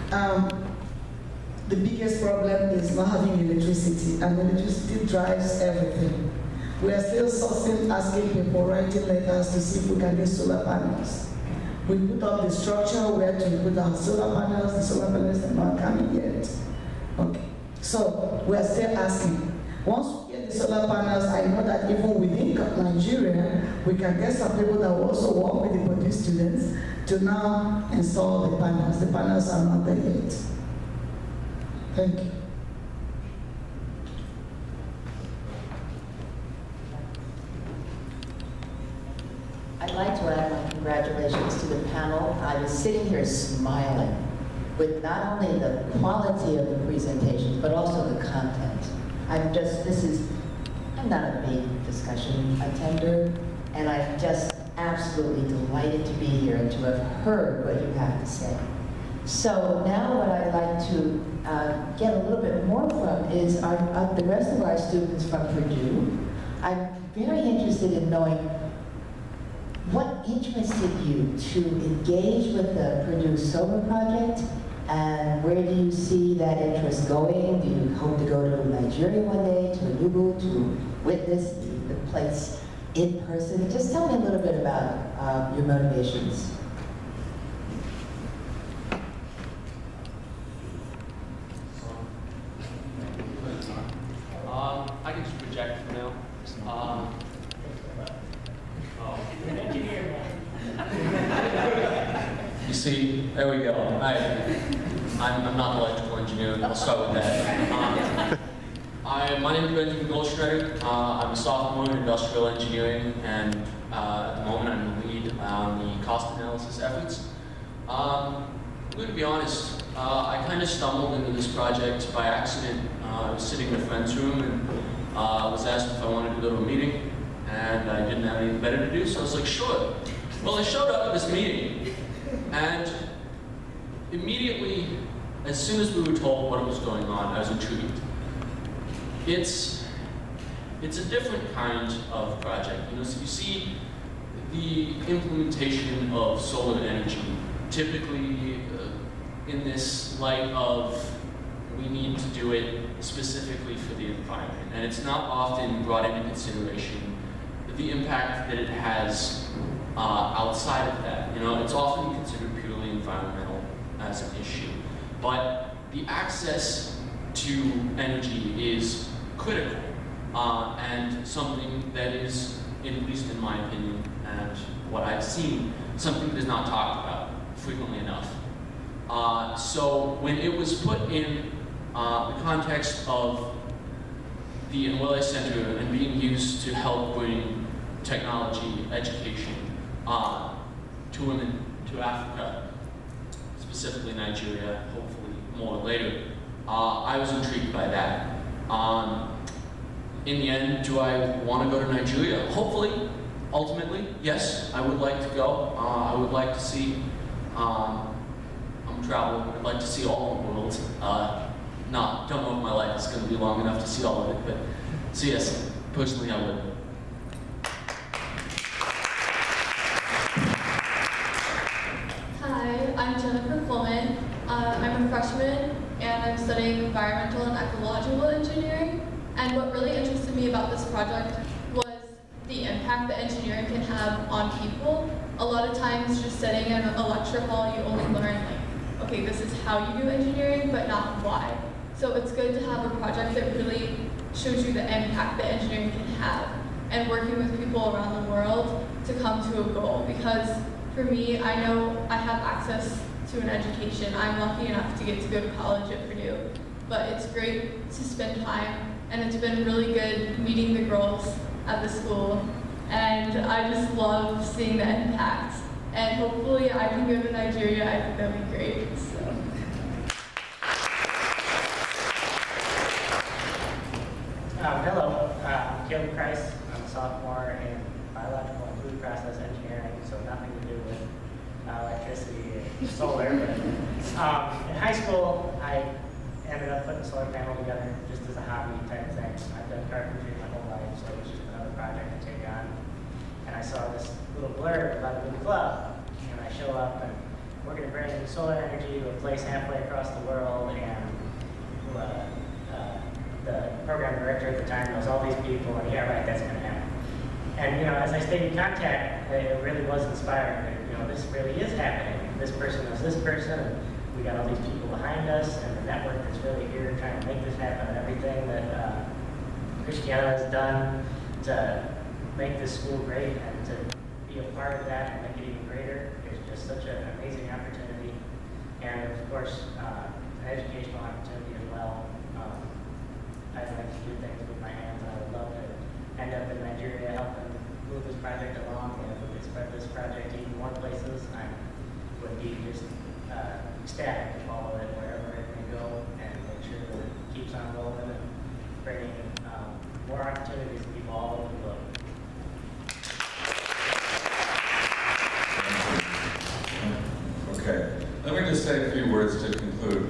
The biggest problem is not having electricity, and electricity drives everything. We are still sourcing, asking people, writing letters to see if we can get solar panels. We put up the structure where to put our solar panels. The solar panels are not coming yet. Okay, so we are still asking. Once we get the solar panels, I know that even within Nigeria, we can get some people that will also work with the Purdue students to now install the panels. The panels are not there yet. Thank you. I'd like to add my congratulations to the panel. I was sitting here smiling with not only the quality of the presentations, but also the content. I'm not a big discussion attender, and I'm just absolutely delighted to be here and to have heard what you have to say. So now what I'd like to get a little bit more from is the rest of our students from Purdue. I'm very interested in knowing what interested you to engage with the Purdue Solar Project, and where do you see that interest going? Do you hope to go to Nigeria one day, to Enugu, to witness the place in person? Just tell me a little bit about your motivations. I can just project for now. You see, there we go. I'm not an electrical engineer. I'll start with that. My name is Benjamin Goldschneider. I'm a sophomore in industrial engineering, and at the moment I'm the lead on the cost analysis efforts. I'm going to be honest. I kind of stumbled into this project by accident. I was sitting in a friend's room and was asked if I wanted to go to a meeting, and I didn't have anything better to do, so I was like, sure. Well, I showed up at this meeting, and immediately, as soon as we were told what was going on, I was intrigued. It's a different kind of project. So you see the implementation of solar energy typically in this light of we need to do it specifically for the environment, and it's not often brought into consideration the impact that it has outside of that. It's often considered purely environmental as an issue, but the access to energy is critical and something that is, at least in my opinion and what I've seen, something that is not talked about frequently enough. So when it was put in the context of the Nwele Center and being used to help bring technology, education to women, to Africa, specifically Nigeria, hopefully more later, I was intrigued by that. In the end, do I want to go to Nigeria? Hopefully, ultimately, yes, I would like to go. I would like to see, I'm traveling, I'd like to see all of the world. Don't know if my life is going to be long enough to see all of it, but so yes, personally I would. Hi, I'm Jennifer Coleman. I'm a freshman and I'm studying environmental and ecological engineering. And what really interested me about this project was the impact that engineering can have on people. A lot of times just sitting in a lecture hall, you only learn okay, this is how you do engineering, but not why. So it's good to have a project that really shows you the impact that engineering can have, and working with people around the world to come to a goal. Because for me, I know I have access to an education. I'm lucky enough to get to go to college at Purdue, but it's great to spend time, and it's been really good meeting the girls at the school, and I just love seeing the impact. And hopefully I can go to Nigeria. I think that'd be great. So. Hello, I'm Caleb Price. I'm a sophomore in biological and food process engineering, so nothing to do with electricity and solar. But in high school, I ended up putting a solar panel together just as a hobby type thing. I've done carpentry my whole life, so it was just another project to take on. And I saw this little blurb about a new club, and I show up, and we're going to bring solar energy to a place halfway across the world, and the program director at the time knows all these people, and yeah, right, that's going to happen. And, you know, as I stayed in contact, it really was inspiring that, you know, this really is happening. This person knows this person, and we got all these people behind us, and the network that's really here trying to make this happen, and everything that Christiana has done to make this school great and to be a part of that and make it even greater is just such an amazing opportunity. And of course, an educational opportunity as well. I'd like to do things with my hands. I would love to end up in Nigeria helping move this project along, and if we could spread this project to even more places, I would be just ecstatic to follow it wherever it may go and make sure that it keeps on rolling and bringing more opportunities to people all over the globe. Okay, let me just say a few words to conclude.